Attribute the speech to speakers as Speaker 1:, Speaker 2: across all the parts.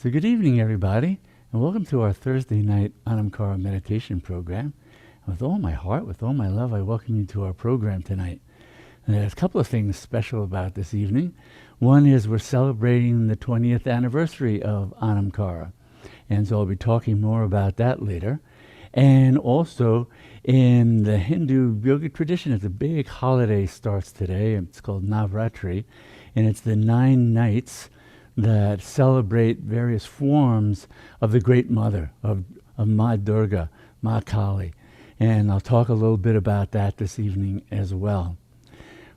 Speaker 1: So good evening, everybody, and welcome to our Thursday night Anam Cara Meditation program. With all my heart, with all my love, I welcome you to our program tonight. And there's a couple of things special about this evening. One is we're celebrating the 20th anniversary of Anam Cara, and so I'll be talking more about that later. And also, in the Hindu yogic tradition, it's a big holiday starts today. It's called Navratri, and it's the 9 nights that celebrate various forms of the Great Mother, of Ma Durga, Ma Kali. And I'll talk a little bit about that this evening as well.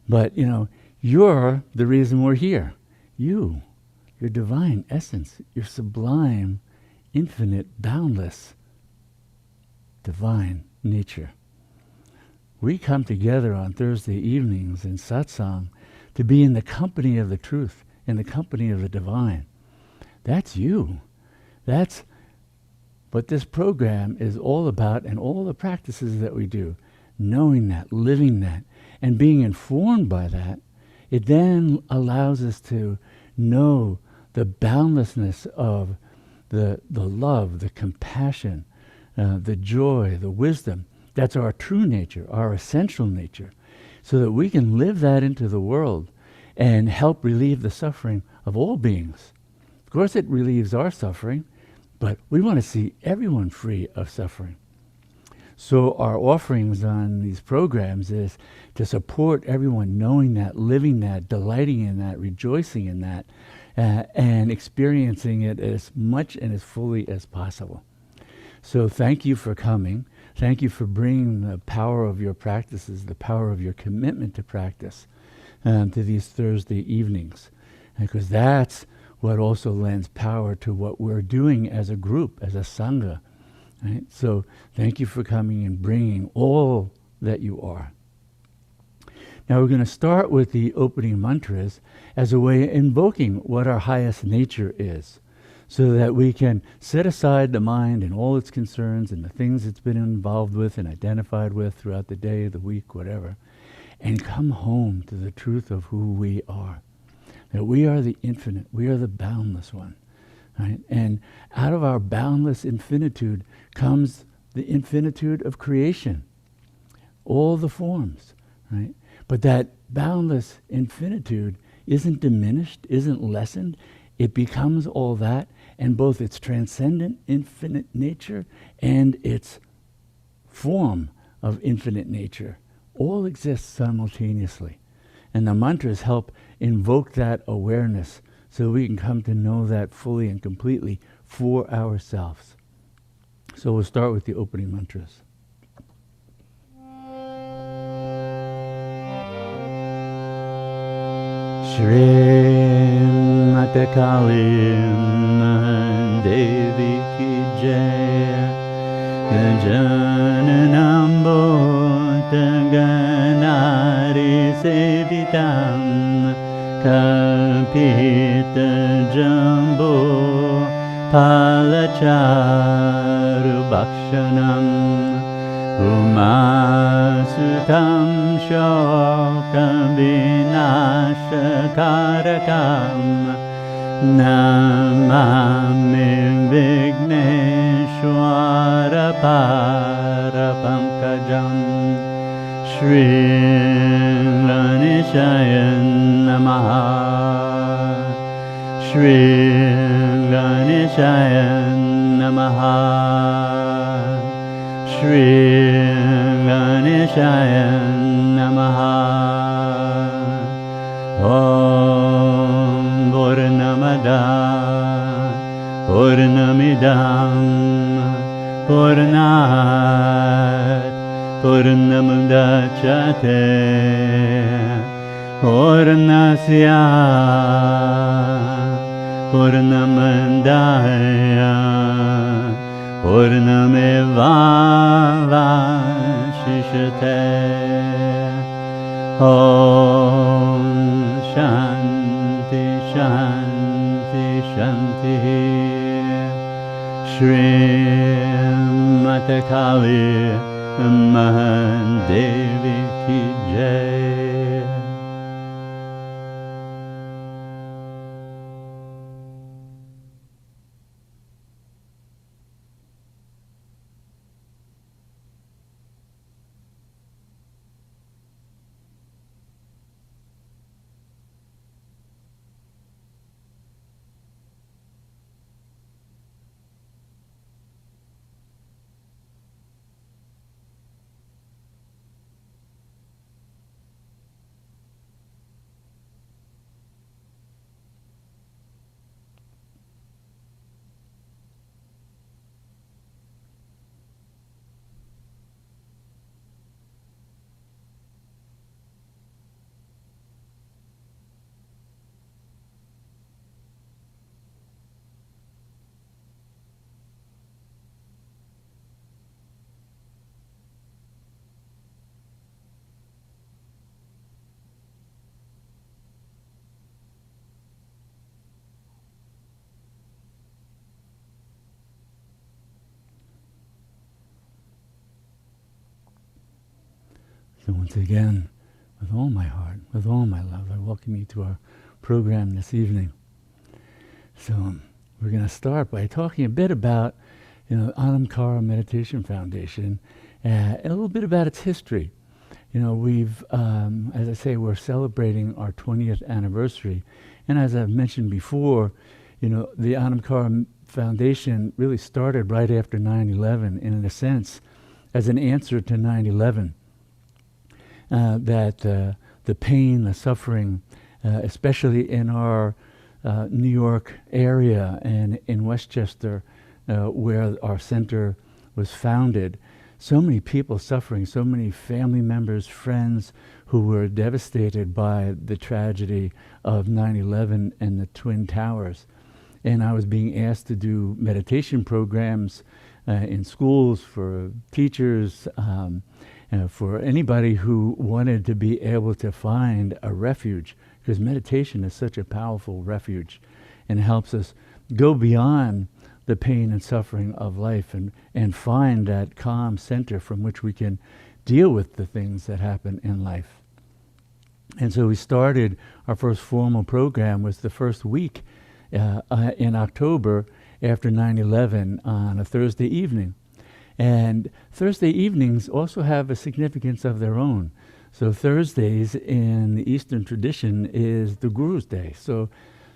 Speaker 1: But, you're the reason we're here. You, your divine essence, your sublime, infinite, boundless, divine nature. We come together on Thursday evenings in satsang to be in the company of the truth, in the company of the divine. That's you. That's what this program is all about, and all the practices that we do. Knowing that, living that, and being informed by that, it then allows us to know the boundlessness of the love, the compassion, the joy, the wisdom. That's our true nature, our essential nature, so that we can live that into the world and help relieve the suffering of all beings. Of course, it relieves our suffering, but we want to see everyone free of suffering. So our offerings on these programs is to support everyone knowing that, living that, delighting in that, rejoicing in that, and experiencing it as much and as fully as possible. So thank you for coming. Thank you for bringing the power of your practices, the power of your commitment to practice to these Thursday evenings, because that's what also lends power to what we're doing as a group, as a sangha. Right? So thank you for coming and bringing all that you are. Now we're going to start with the opening mantras as a way of invoking what our highest nature is, so that we can set aside the mind and all its concerns and the things it's been involved with and identified with throughout the day, the week, whatever, and come home to the truth of who we are. That we are the infinite, we are the boundless one. Right? And out of our boundless infinitude comes the infinitude of creation, all the forms. Right? But that boundless infinitude isn't diminished, isn't lessened. It becomes all that, and both its transcendent infinite nature and its form of infinite nature all exist simultaneously. And the mantras help invoke that awareness so we can come to know that fully and completely for ourselves. So we'll start with the opening mantras. Shri Mata Kali Mahadevi Ki Jai Jananambo Ganari Sevitam Kapita Jambo Palacharu Bhakshanam Umasutam Shokam Vinashakarakam Namami Vigneshwara Parapankajam Shri Ganeshayan Namaha Shri Ganeshayan Namaha Shri Ganeshayan Namaha Om Purnamada Purnamidam Purnat Purnamudachyate Purnasya Purnamandaya Purnameva Vashishate Om Shanti Shanti Shanti Shri Mata Kali Mahadevi Ki Jai. So once again, with all my heart, with all my love, I welcome you to our program this evening. So we're going to start by talking a bit about, Anam Cara Meditation Foundation, a little bit about its history. We've, as I say, we're celebrating our 20th anniversary. And as I've mentioned before, the Anam Cara Foundation really started right after 9/11, and in a sense, as an answer to 9/11, that the pain, the suffering, especially in our New York area and in Westchester, where our center was founded, so many people suffering, so many family members, friends who were devastated by the tragedy of 9/11 and the Twin Towers. And I was being asked to do meditation programs in schools for teachers, for anybody who wanted to be able to find a refuge, because meditation is such a powerful refuge and helps us go beyond the pain and suffering of life and find that calm center from which we can deal with the things that happen in life. And so we started, our first formal program was the first week in October after 9/11 on a Thursday evening. And Thursday evenings also have a significance of their own. So Thursdays in the Eastern tradition is the Guru's Day. So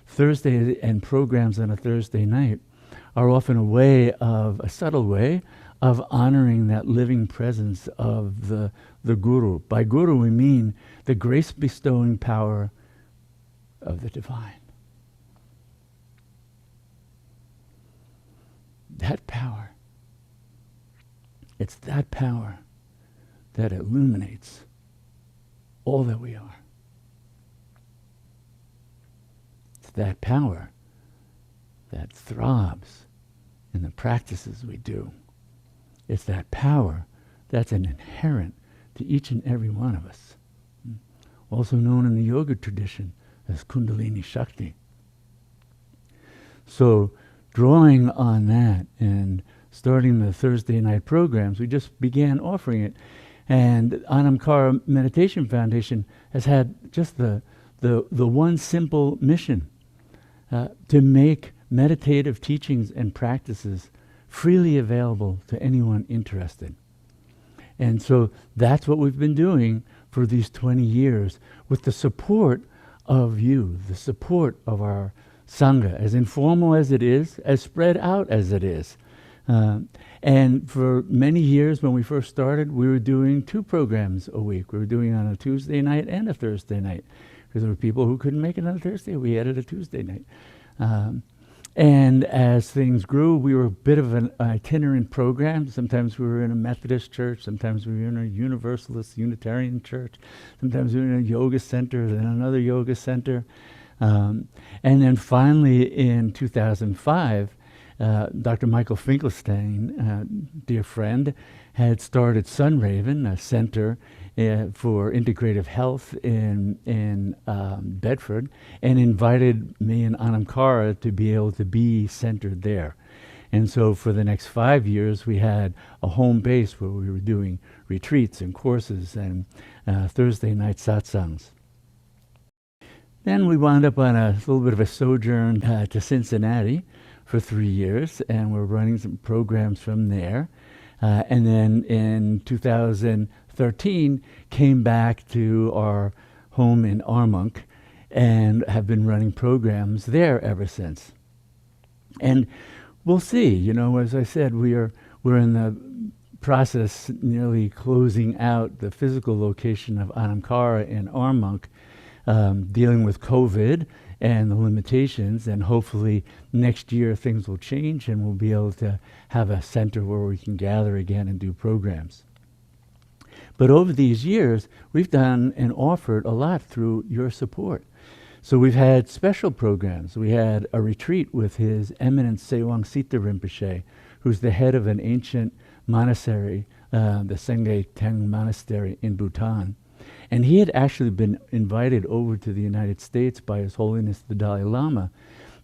Speaker 1: Thursday and programs on a Thursday night are often a subtle way of honoring that living presence of the Guru. By Guru we mean the grace-bestowing power of the divine. That power, it's that power that illuminates all that we are. It's that power that throbs in the practices we do. It's that power that's an inherent to each and every one of us. Also known in the yoga tradition as Kundalini Shakti. So drawing on that and starting the Thursday night programs, we just began offering it. And Anam Cara Meditation Foundation has had just the one simple mission to make meditative teachings and practices freely available to anyone interested. And so that's what we've been doing for these 20 years with the support of you, the support of our Sangha, as informal as it is, as spread out as it is. And for many years when we first started, we were doing 2 programs a week. We were doing on a Tuesday night and a Thursday night. Because there were people who couldn't make it on a Thursday, we added a Tuesday night. And as things grew, we were a bit of an itinerant program. Sometimes we were in a Methodist church, sometimes we were in a Universalist Unitarian church, sometimes we were in a yoga center, then another yoga center. And then finally in 2005, Dr. Michael Finkelstein, dear friend, had started Sunraven, a center for integrative health in Bedford, and invited me and Anam Cara to be able to be centered there. And so for the next 5 years, we had a home base where we were doing retreats and courses and Thursday night satsangs. Then we wound up on a little bit of a sojourn to Cincinnati for 3 years, and we're running some programs from there. And then in 2013, came back to our home in Armonk and have been running programs there ever since. And we'll see, as I said, we're in the process nearly closing out the physical location of Anam Cara in Armonk, dealing with COVID and the limitations, and hopefully next year things will change and we'll be able to have a center where we can gather again and do programs. But over these years, we've done and offered a lot through your support. So we've had special programs. We had a retreat with His Eminence Sewang Sita Rinpoche, who's the head of an ancient monastery, the Sengay Teng Monastery in Bhutan. And he had actually been invited over to the United States by His Holiness the Dalai Lama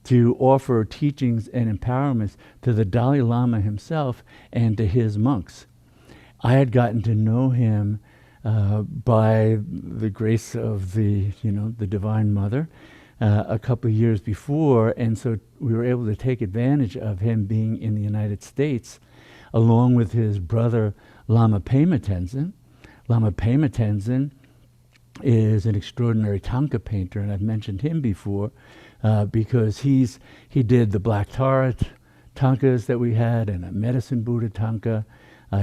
Speaker 1: to offer teachings and empowerments to the Dalai Lama himself and to his monks. I had gotten to know him by the grace of the Divine Mother a couple of years before, and so we were able to take advantage of him being in the United States, along with his brother Lama Pema Tenzin. Lama Pema Tenzin is an extraordinary Tanka painter, and I've mentioned him before because he did the Black Tarat Tankas that we had and a Medicine Buddha Tanka.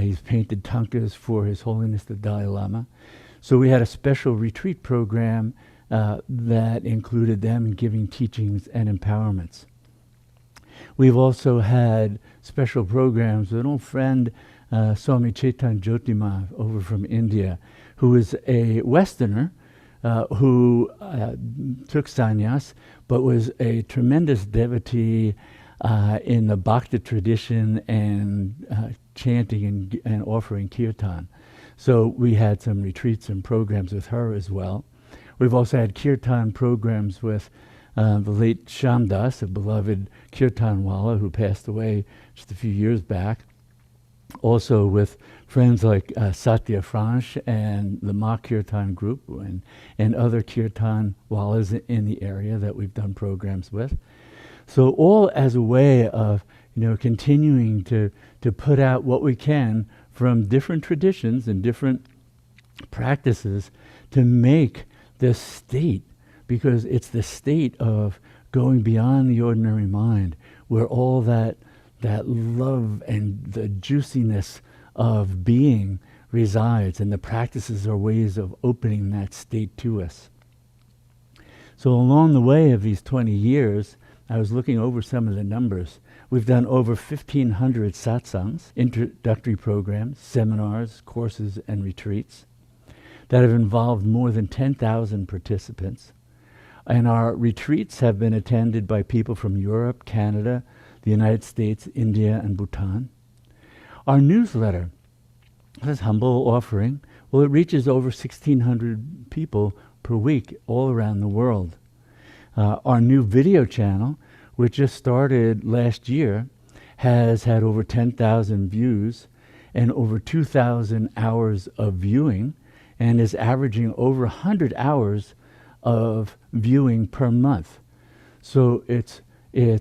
Speaker 1: He's painted Tankas for His Holiness the Dalai Lama. So we had a special retreat program that included them giving teachings and empowerments. We've also had special programs with an old friend, Swami Chetan Jyotima, over from India, who is a Westerner who took sannyas, but was a tremendous devotee in the Bhakti tradition and chanting and offering kirtan. So we had some retreats and programs with her as well. We've also had kirtan programs with the late Shamdas, a beloved kirtanwala who passed away just a few years back. Also with friends like Satya Franch and the Ma Kirtan group and other kirtan walas in the area that we've done programs with. So all as a way of continuing to put out what we can from different traditions and different practices to make this state, because it's the state of going beyond the ordinary mind, where all that love and the juiciness of being resides, and the practices are ways of opening that state to us. So along the way of these 20 years, I was looking over some of the numbers. We've done over 1,500 satsangs, introductory programs, seminars, courses, and retreats that have involved more than 10,000 participants. And our retreats have been attended by people from Europe, Canada, the United States, India, and Bhutan. Our newsletter, this humble offering, well, it reaches over 1,600 people per week all around the world. Our new video channel, which just started last year, has had over 10,000 views and over 2,000 hours of viewing, and is averaging over 100 hours of viewing per month. So it's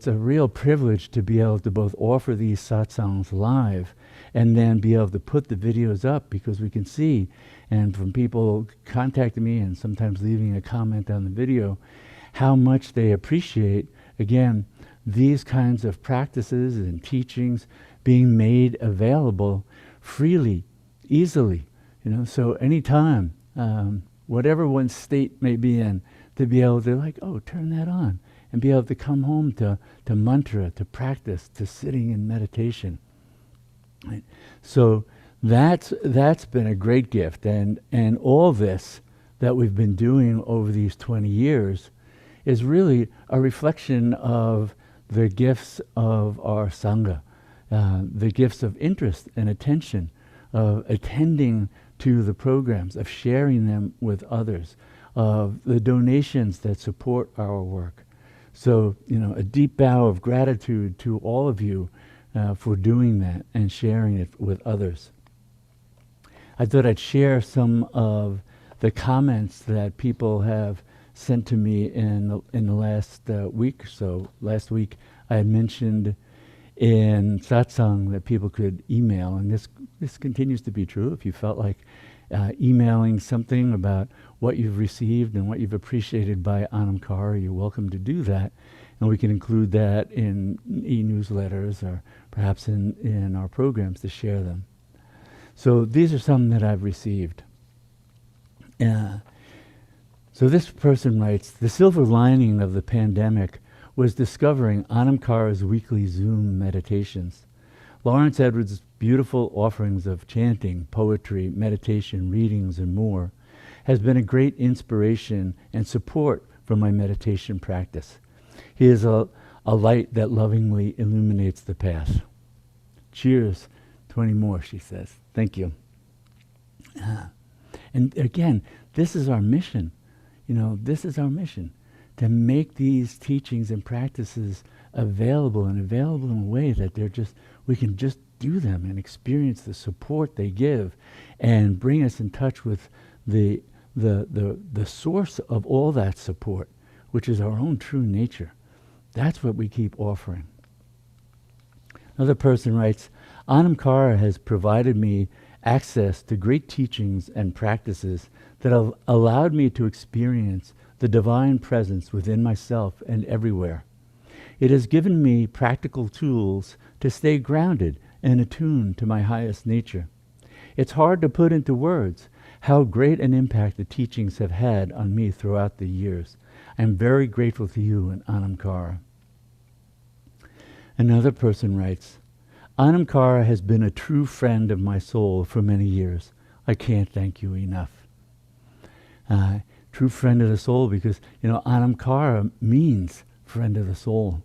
Speaker 1: a real privilege to be able to both offer these satsangs live and then be able to put the videos up, because we can see, and from people contacting me and sometimes leaving a comment on the video, how much they appreciate, again, these kinds of practices and teachings being made available freely, easily. So anytime, whatever one's state may be in, to be able to turn that on and be able to come home to mantra, to practice, to sitting in meditation. Right? So that's been a great gift, and all this that we've been doing over these 20 years is really a reflection of the gifts of our Sangha, the gifts of interest and attention, of attending to the programs, of sharing them with others, of the donations that support our work. So, a deep bow of gratitude to all of you for doing that and sharing it with others. I thought I'd share some of the comments that people have sent to me in the last week or so. Last week I had mentioned in satsang that people could email, and this continues to be true. If you felt like emailing something about what you've received and what you've appreciated by Anam Cara, you're welcome to do that, and we can include that in e-newsletters or perhaps in our programs to share them. So these are some that I've received. So this person writes, the silver lining of the pandemic was discovering Anam Cara's weekly Zoom meditations. Lawrence Edwards' beautiful offerings of chanting, poetry, meditation, readings, and more has been a great inspiration and support for my meditation practice. He is a light that lovingly illuminates the path. Cheers, 20 more, she says. Thank you. And again, this is our mission. This is our mission, to make these teachings and practices available in a way that we can just do them and experience the support they give and bring us in touch with the source of all that support, which is our own true nature. That's what we keep offering. Another person writes, Anam Cara has provided me access to great teachings and practices that have allowed me to experience the divine presence within myself and everywhere. It has given me practical tools to stay grounded and attuned to my highest nature. It's hard to put into words how great an impact the teachings have had on me throughout the years. I am very grateful to you and Anam Cara. Another person writes, Anam Cara has been a true friend of my soul for many years. I can't thank you enough. True friend of the soul, because, Anam Cara means friend of the soul.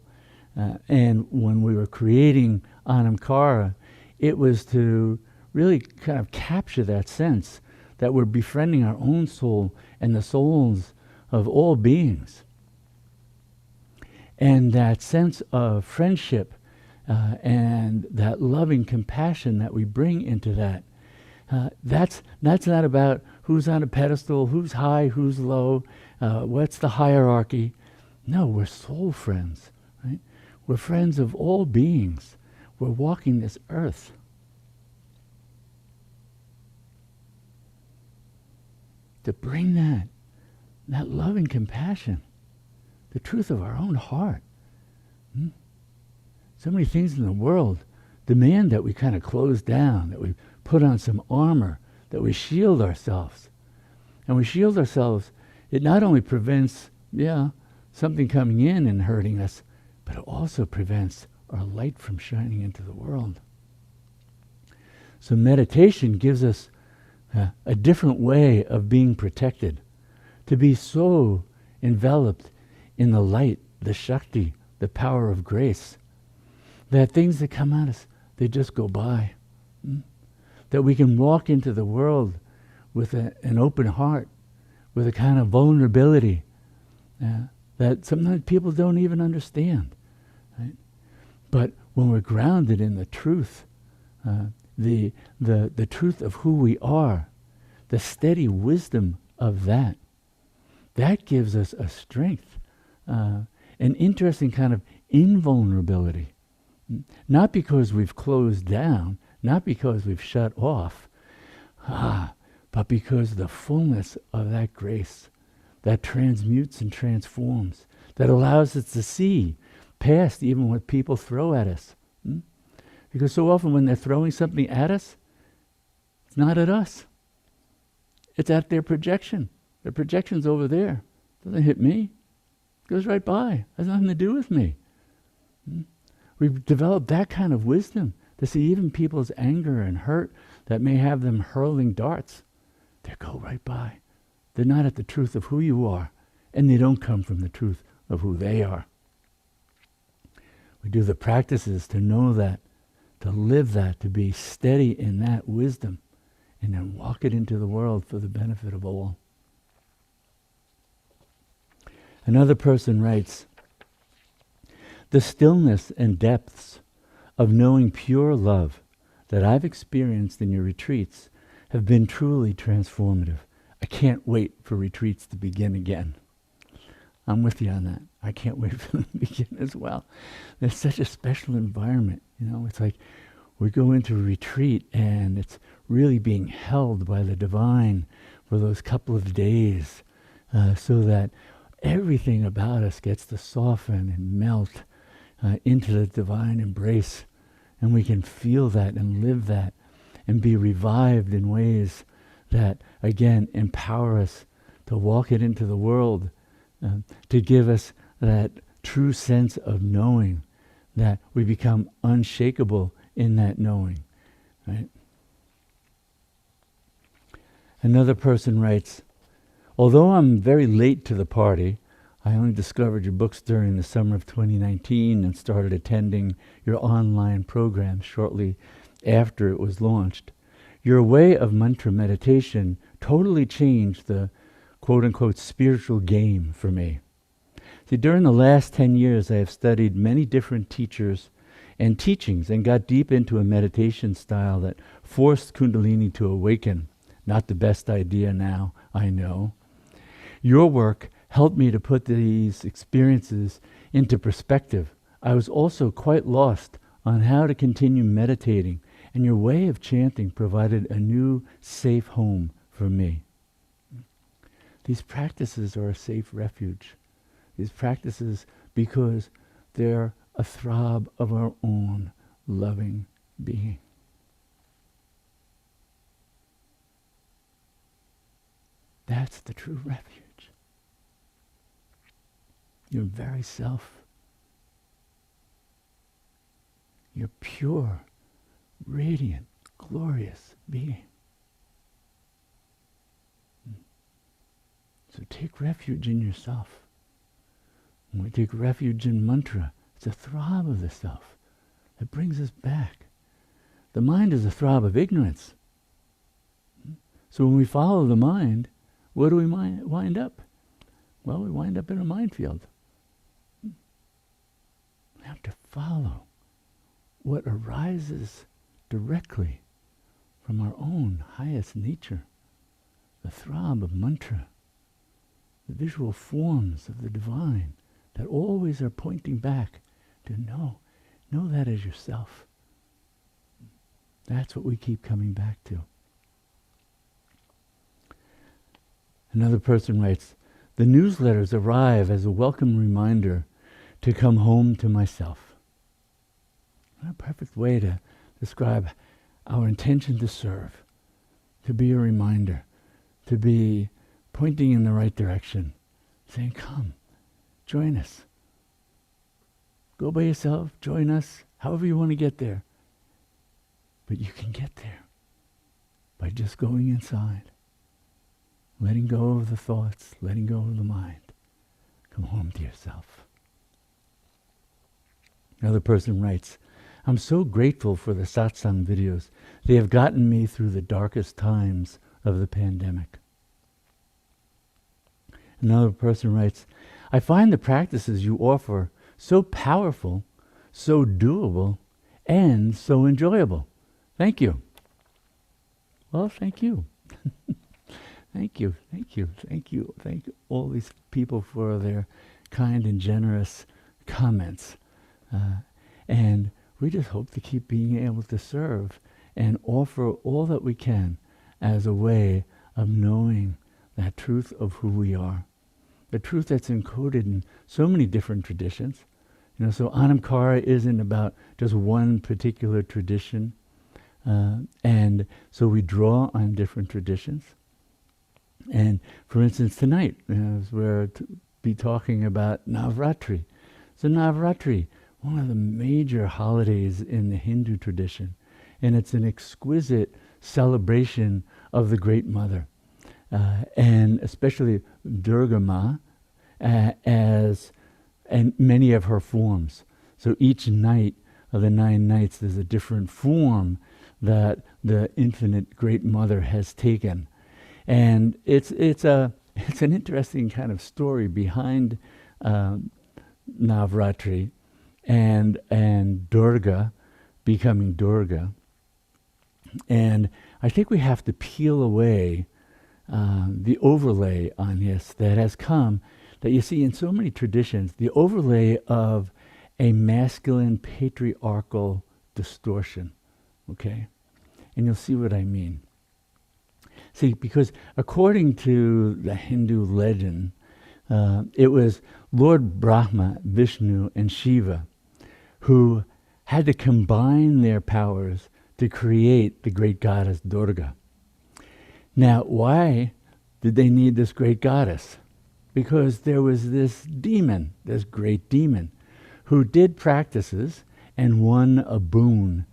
Speaker 1: And when we were creating Anam Cara, it was to really kind of capture that sense that we're befriending our own soul and the souls of all beings. And that sense of friendship and that loving compassion that we bring into that, that's not about who's on a pedestal, who's high, who's low, what's the hierarchy. No, we're soul friends, right? We're friends of all beings. We're walking this earth. To bring that loving compassion, the truth of our own heart. So many things in the world demand that we kind of close down, that we put on some armor, that we shield ourselves. And we shield ourselves, it not only prevents, something coming in and hurting us, but it also prevents our light from shining into the world. So meditation gives us a different way of being protected, to be so enveloped in the light, the Shakti, the power of grace, that things that come at us, they just go by. That we can walk into the world with an open heart, with a kind of vulnerability that sometimes people don't even understand. Right? But when we're grounded in the truth, the truth of who we are, the steady wisdom of that gives us a strength, an interesting kind of invulnerability. Not because we've closed down, not because we've shut off, but because the fullness of that grace that transmutes and transforms, that allows us to see past even what people throw at us. Because so often when they're throwing something at us, it's not at us. It's at their projection. Their projection's over there. It doesn't hit me. It goes right by. It has nothing to do with me. We've developed that kind of wisdom to see even people's anger and hurt that may have them hurling darts. They go right by. They're not at the truth of who you are, and they don't come from the truth of who they are. We do the practices to know that, to live that, to be steady in that wisdom, and then walk it into the world for the benefit of all. Another person writes, the stillness and depths of knowing pure love that I've experienced in your retreats have been truly transformative. I can't wait for retreats to begin again. I'm with you on that. I can't wait for them to begin as well. There's such a special environment. It's like we go into a retreat and it's really being held by the divine for those couple of days, so that everything about us gets to soften and melt into the divine embrace. And we can feel that and live that and be revived in ways that, again, empower us to walk it into the world, to give us that true sense of knowing, that we become unshakable in that knowing. Right? Another person writes, although I'm very late to the party, I only discovered your books during the summer of 2019 and started attending your online program shortly after it was launched. Your way of mantra meditation totally changed the quote-unquote spiritual game for me. See, during the last 10 years, I have studied many different teachers and teachings and got deep into a meditation style that forced Kundalini to awaken. Not the best idea now, I know. Your work helped me to put these experiences into perspective. I was also quite lost on how to continue meditating, and your way of chanting provided a new safe home for me. These practices are a safe refuge. These practices because they're a throb of our own loving being. That's the true refuge. Your very self. Your pure, radiant, glorious being. So take refuge in yourself. When we take refuge in mantra, it's a throb of the self that brings us back. The mind is a throb of ignorance. So when we follow the mind, where do we wind up? Well, we wind up in a minefield. We have to follow what arises directly from our own highest nature, the throb of mantra, the visual forms of the divine that always are pointing back to know that as yourself. That's what we keep coming back to. Another person writes, the newsletters arrive as a welcome reminder to come home to myself. What a perfect way to describe our intention to serve, to be a reminder, to be pointing in the right direction, saying, come, join us. Go by yourself, join us, however you want to get there. But you can get there by just going inside, letting go of the thoughts, letting go of the mind. Come home to yourself. Another person writes, I'm so grateful for the satsang videos. They have gotten me through the darkest times of the pandemic. Another person writes, I find the practices you offer so powerful, so doable, and so enjoyable. Thank you. Well, thank you. Thank you, thank you, thank you. Thank all these people for their kind and generous comments. And we just hope to keep being able to serve and offer all that we can as a way of knowing that truth of who we are. The truth that's encoded in so many different traditions. So Anam Cara isn't about just one particular tradition. And so we draw on different traditions. And for instance, tonight, as we're be talking about Navratri. So Navratri, one of the major holidays in the Hindu tradition. And it's an exquisite celebration of the Great Mother. And especially Durga Ma, and many of her forms. So each night of the 9 nights, there's a different form that the infinite Great Mother has taken. And it's an interesting kind of story behind Navratri and Durga becoming Durga. And I think we have to peel away the overlay on this that has come, that you see in so many traditions, the overlay of a masculine patriarchal distortion, okay? And you'll see what I mean. See, because according to the Hindu legend, it was Lord Brahma, Vishnu, and Shiva who had to combine their powers to create the great goddess Durga. Now, why did they need this great goddess? Because there was this demon, this great demon, who did practices and won a boon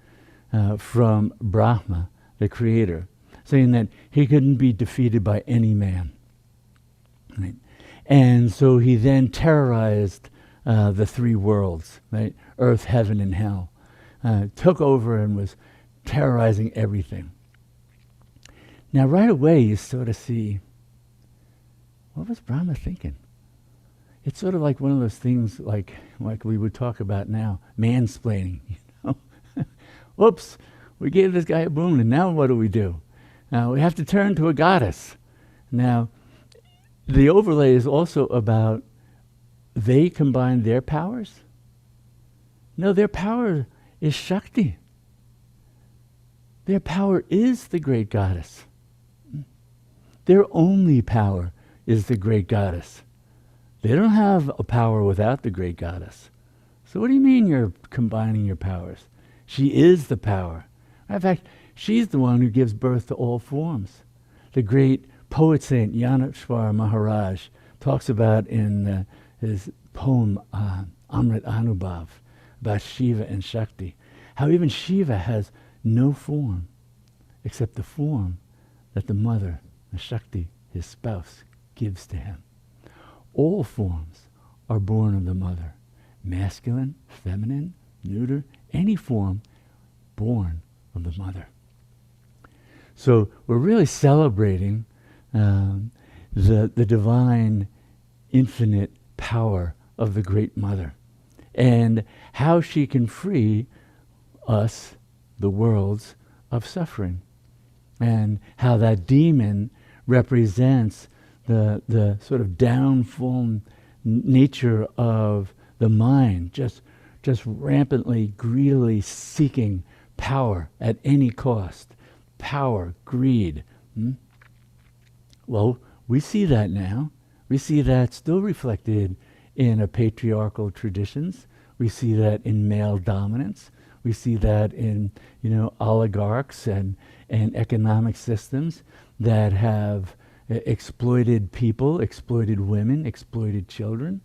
Speaker 1: from Brahma, the creator, saying that he couldn't be defeated by any man. Right? And so he then terrorized the 3 worlds, right? Earth, heaven, and hell. Took over and was terrorizing everything. Now, right away, you sort of see, what was Brahma thinking? It's sort of like one of those things like we would talk about now, mansplaining. Oops, we gave this guy a boon, and now what do? We have to turn to a goddess. Now, the overlay is also about they combine their powers. No, their power is Shakti. Their power is the great goddess. Their only power is the great goddess. They don't have a power without the great goddess. So what do you mean you're combining your powers? She is the power. In fact, she's the one who gives birth to all forms. The great poet saint Yaneshwar Maharaj talks about in his poem Amrit Anubhav about Shiva and Shakti, how even Shiva has no form except the form that the mother, the Shakti, his spouse, gives to him. All forms are born of the mother. Masculine, feminine, neuter, any form born of the mother. So we're really celebrating the divine, infinite power of the Great Mother and how she can free us, the worlds, of suffering, and how that demon represents the sort of downfall nature of the mind, just rampantly, greedily seeking power at any cost. Power, greed. Well, we see that now. We see that still reflected in a patriarchal traditions. We see that in male dominance. We see that in, oligarchs and economic systems that have exploited people, exploited women, exploited children.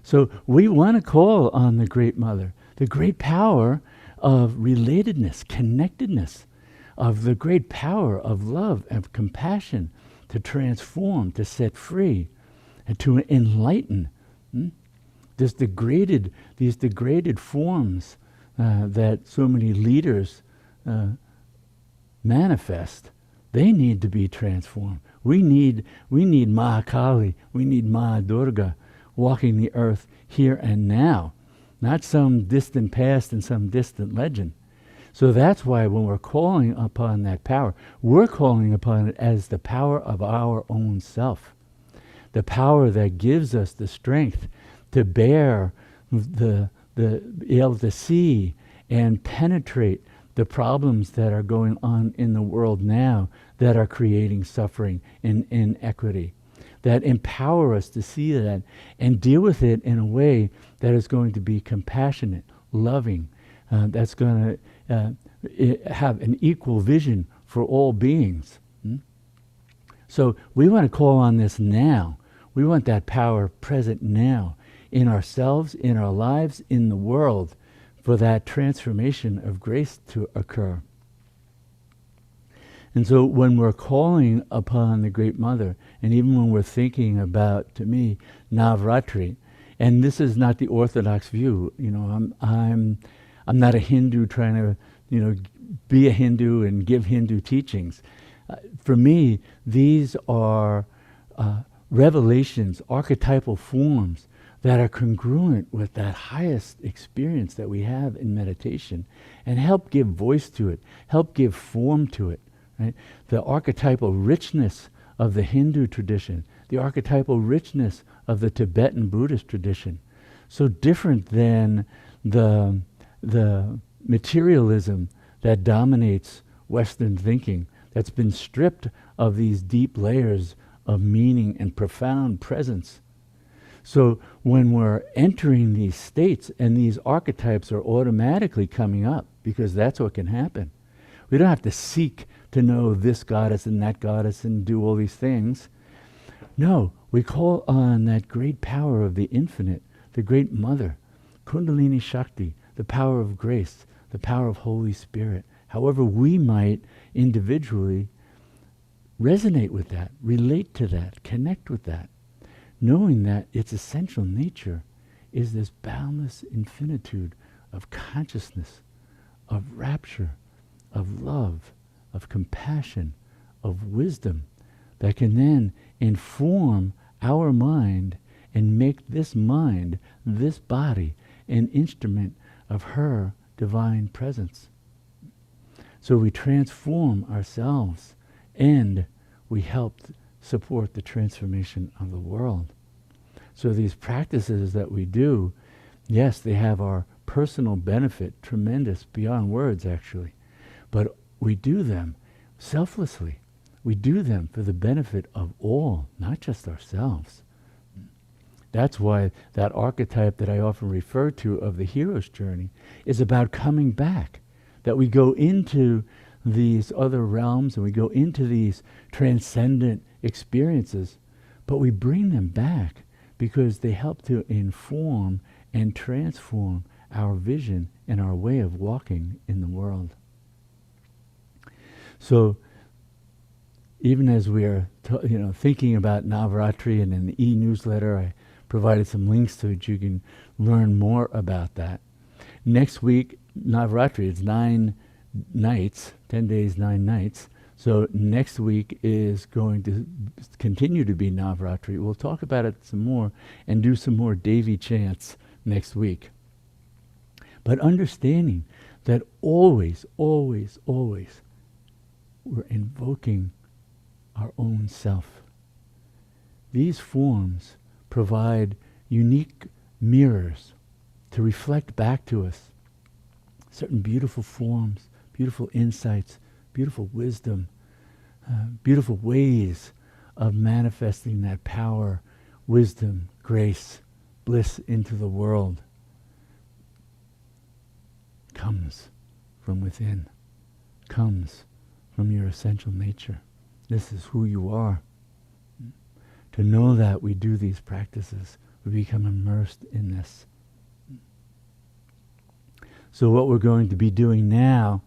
Speaker 1: So we want to call on the Great Mother, the great power of relatedness, connectedness, of the great power of love and compassion to transform, to set free, and to enlighten. These degraded forms that so many leaders manifest, they need to be transformed. We need Mahakali, we need Ma Durga walking the earth here and now, not some distant past and some distant legend. So that's why when we're calling upon that power, we're calling upon it as the power of our own self, the power that gives us the strength to bear be able to see and penetrate the problems that are going on in the world now that are creating suffering and inequity, that empower us to see that and deal with it in a way that is going to be compassionate, loving, that's going to have an equal vision for all beings. So we want to call on this now. We want that power present now in ourselves, in our lives, in the world, for that transformation of grace to occur. And so when we're calling upon the Great Mother, and even when we're thinking about, to me, Navratri, and this is not the orthodox view, I'm not a Hindu trying to, be a Hindu and give Hindu teachings. For me, these are revelations, archetypal forms that are congruent with that highest experience that we have in meditation and help give voice to it, help give form to it. Right? The archetypal richness of the Hindu tradition, the archetypal richness of the Tibetan Buddhist tradition, so different than the materialism that dominates Western thinking, that's been stripped of these deep layers of meaning and profound presence. So when we're entering these states and these archetypes are automatically coming up, because that's what can happen. We don't have to seek to know this goddess and that goddess and do all these things. No, we call on that great power of the infinite, the great mother, Kundalini Shakti, the power of grace, the power of Holy Spirit. However we might individually resonate with that, relate to that, connect with that, knowing that its essential nature is this boundless infinitude of consciousness, of rapture, of love, of compassion, of wisdom that can then inform our mind and make this mind, this body, an instrument of her divine presence. So we transform ourselves and we help support the transformation of the world. So these practices that we do, yes, they have our personal benefit, tremendous, beyond words actually, but we do them selflessly. We do them for the benefit of all, not just ourselves. That's why that archetype that I often refer to of the hero's journey is about coming back, that we go into these other realms and we go into these transcendent experiences, but we bring them back because they help to inform and transform our vision and our way of walking in the world. So even as we are thinking about Navratri, and in the e-newsletter I provided some links to it, you can learn more about that. Next week, Navratri, it's 9 nights, 10 days, 9 nights. So next week is going to continue to be Navratri. We'll talk about it some more and do some more Devi chants next week. But understanding that always, always, always we're invoking our own self. These forms provide unique mirrors to reflect back to us certain beautiful forms, beautiful insights, beautiful wisdom, beautiful ways of manifesting that power, wisdom, grace, bliss into the world. Comes from within, comes from your essential nature. This is who you are. To know that we do these practices, we become immersed in this. So what we're going to be doing now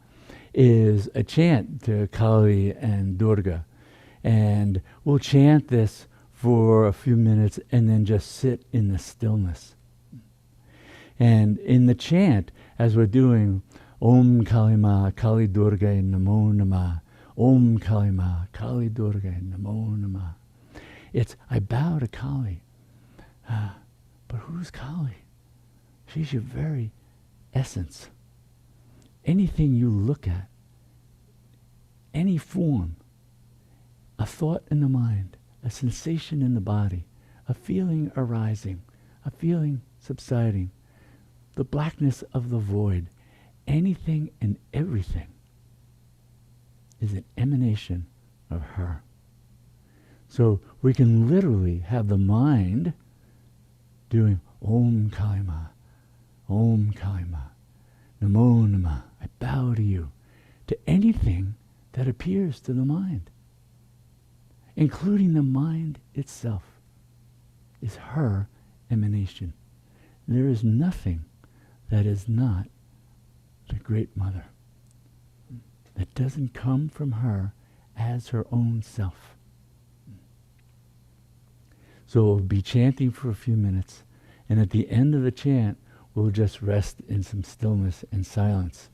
Speaker 1: is a chant to Kali and Durga. And we'll chant this for a few minutes and then just sit in the stillness. And in the chant, as we're doing Om Kalima Kali Durga Namo Namah, Om Kalima Kali Durga Namo Namah, it's I bow to Kali. But who's Kali? She's your very essence. Anything you look at, any form, a thought in the mind, a sensation in the body, a feeling arising, a feeling subsiding, the blackness of the void, anything and everything is an emanation of her. So we can literally have the mind doing Om Kalima, Om Kalima, Namo Namah, I bow to you, to anything that appears to the mind, including the mind itself, is her emanation. There is nothing that is not the Great Mother, that doesn't come from her as her own self. So we'll be chanting for a few minutes, and at the end of the chant, we'll just rest in some stillness and silence.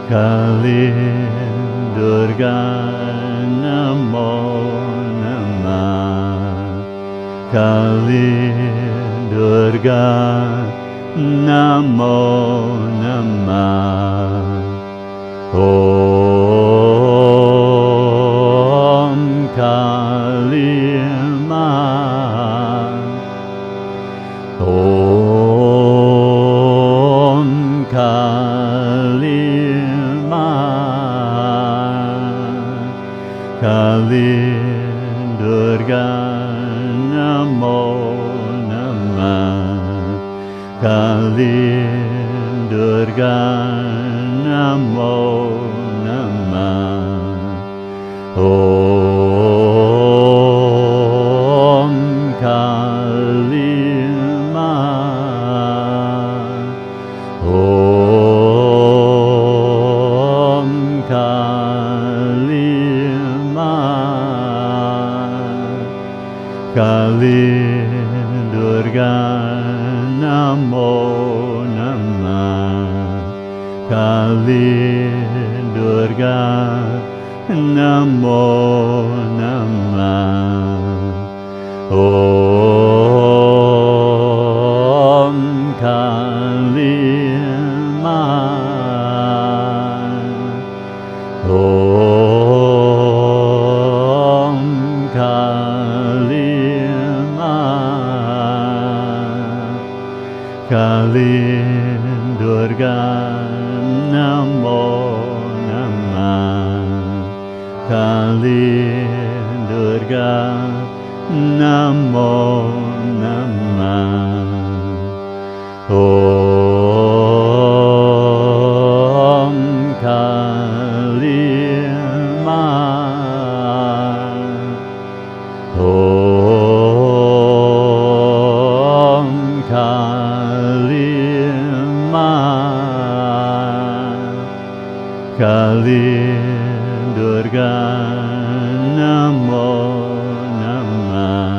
Speaker 1: Kali Durga Namo Namah. Kali Durga Namo Namah. Om Kali Ma. Om Kali Ma. Kali Durga Namo Namah. Kali Durga Namo Namah. Om Kali Ma. Om Kali Ma. Kali Durga Namo Namah. Kali Durga Namo Namah. Om Kali Ma. Om Kali Ma. Kali Durga Namo Namah. Kali Durga Namo Namah. Om Kali Ma. Om Kali Ma. Kali Durga Namo Namah.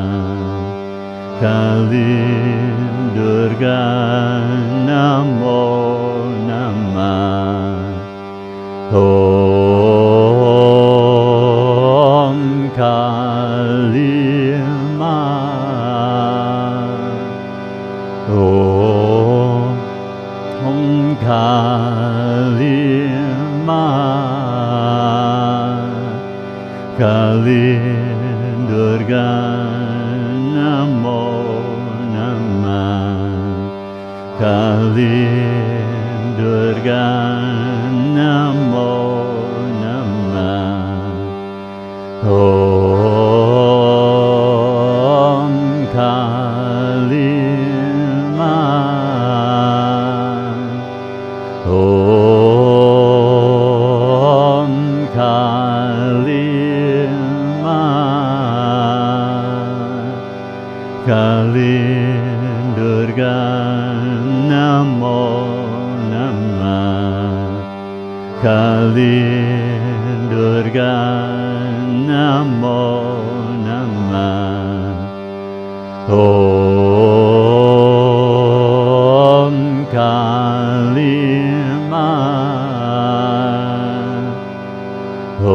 Speaker 1: Kali Durga Namo Namah. Om Kali Ma. Om Kali Ma. Kali Durga Namo Namah. Kali Durga Namo Namah. Om Kali Ma. Om Kali Ma. Kali Durga Namo Namah. Kali Durga Namo Namah. Om Kali Ma. Om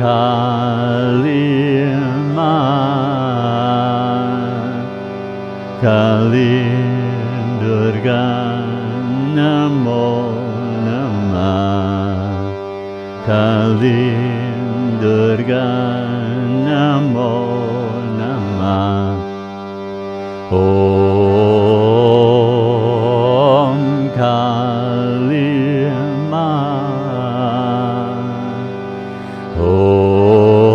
Speaker 1: Kali Ma. Kali Durga Namo Namah. Kali Durga Namo Namah. Om Kali Ma. Om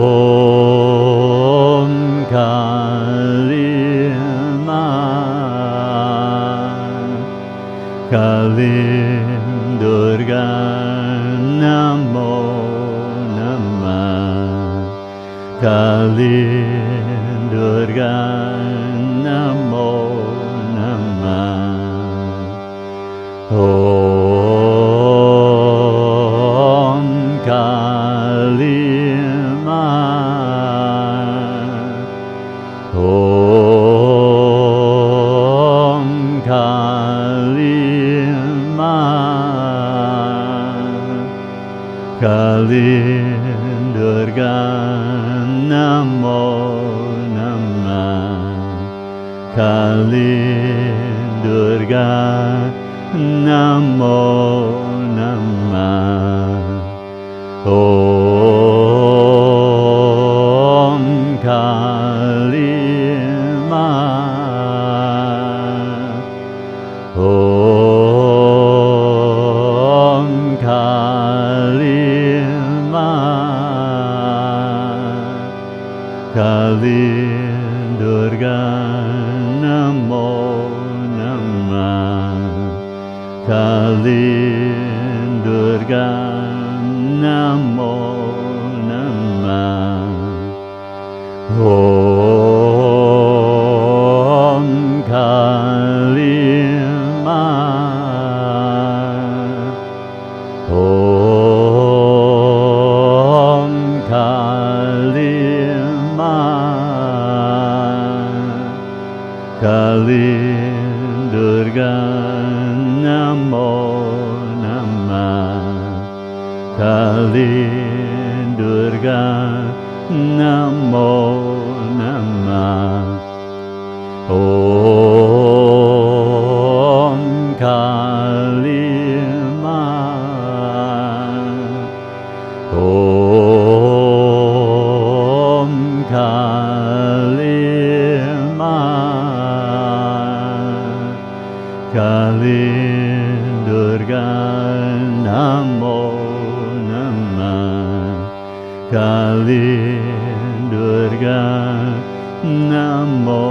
Speaker 1: Kali Ma. Kali Durga Namo Namah. Kali Durga Namo Namah. Om Kali Ma. Om Kali Ma. Kali Durga Namo Namah. Kali Durga Namo Namah. Om Kali Ma. Om Kali Ma. Kali Durga Namo Namah. Kali Durga Namo Namah. Om Kali Ma. Om Kali Ma. Kali Durga Namo Namah. Kali Durga Namo Namah. Om Kali Ma. Om Kali Ma. Kali Durga Namo Namah. Kali Durga Namo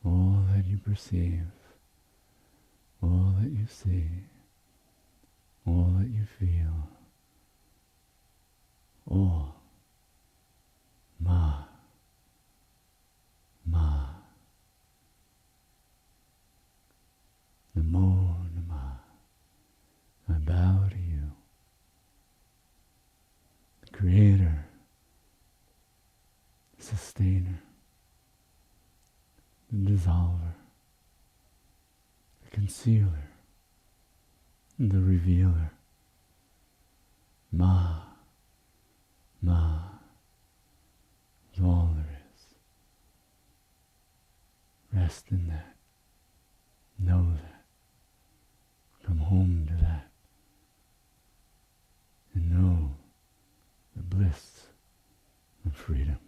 Speaker 1: all that you perceive, all that you see, all that you feel, all Ma, Namo Namah. I bow to you, the Creator, Sustainer, the Dissolver, the Concealer, the Revealer. Ma is all there is. Rest in that. Know that. Come home to that. And know the bliss of freedom.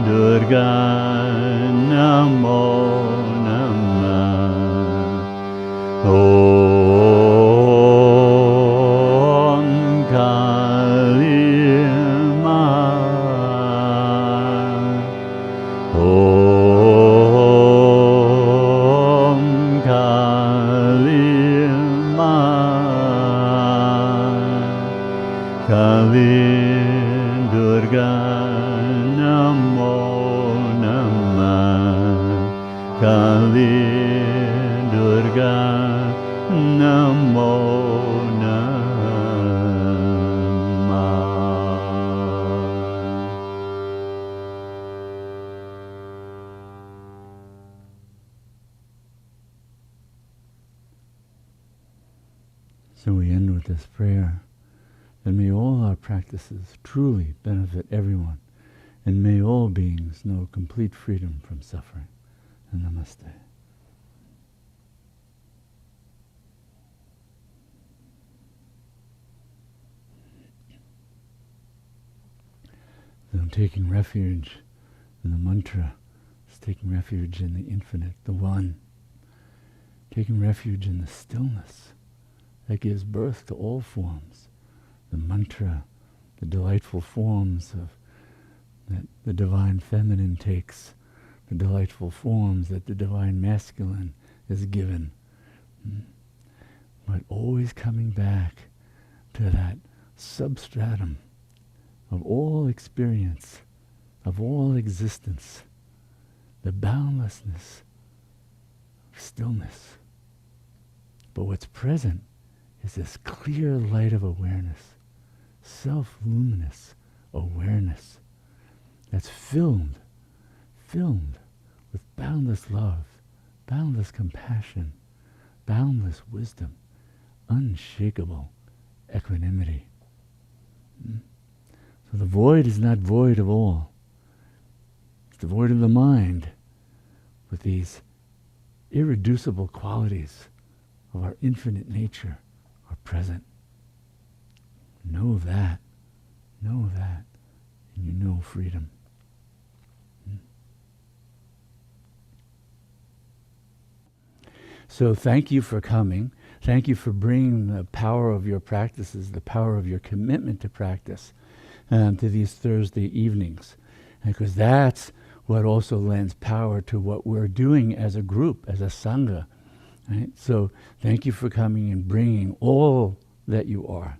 Speaker 1: Durga Namo Namah. Om Kali Ma. Om Kali Ma. Kali Durga Namo Namah. Kali Durga Namo Namah. So we end with this prayer. And may all our practices truly benefit everyone, and may all beings know complete freedom from suffering. And namaste. So I'm taking refuge in the mantra. It's taking refuge in the infinite, the one. Taking refuge in the stillness that gives birth to all forms. The mantra, the delightful forms of that the divine feminine takes, the delightful forms that the divine masculine is given. But always coming back to that substratum of all experience, of all existence, the boundlessness of stillness. But what's present is this clear light of awareness, self-luminous awareness that's filled with boundless love, boundless compassion, boundless wisdom, unshakable equanimity. So the void is not void of all. It's the void of the mind with these irreducible qualities of our infinite nature are present. Know that, and you know freedom. So thank you for coming. Thank you for bringing the power of your practices, the power of your commitment to practice to these Thursday evenings. Because that's what also lends power to what we're doing as a group, as a sangha. Right? So thank you for coming and bringing all that you are.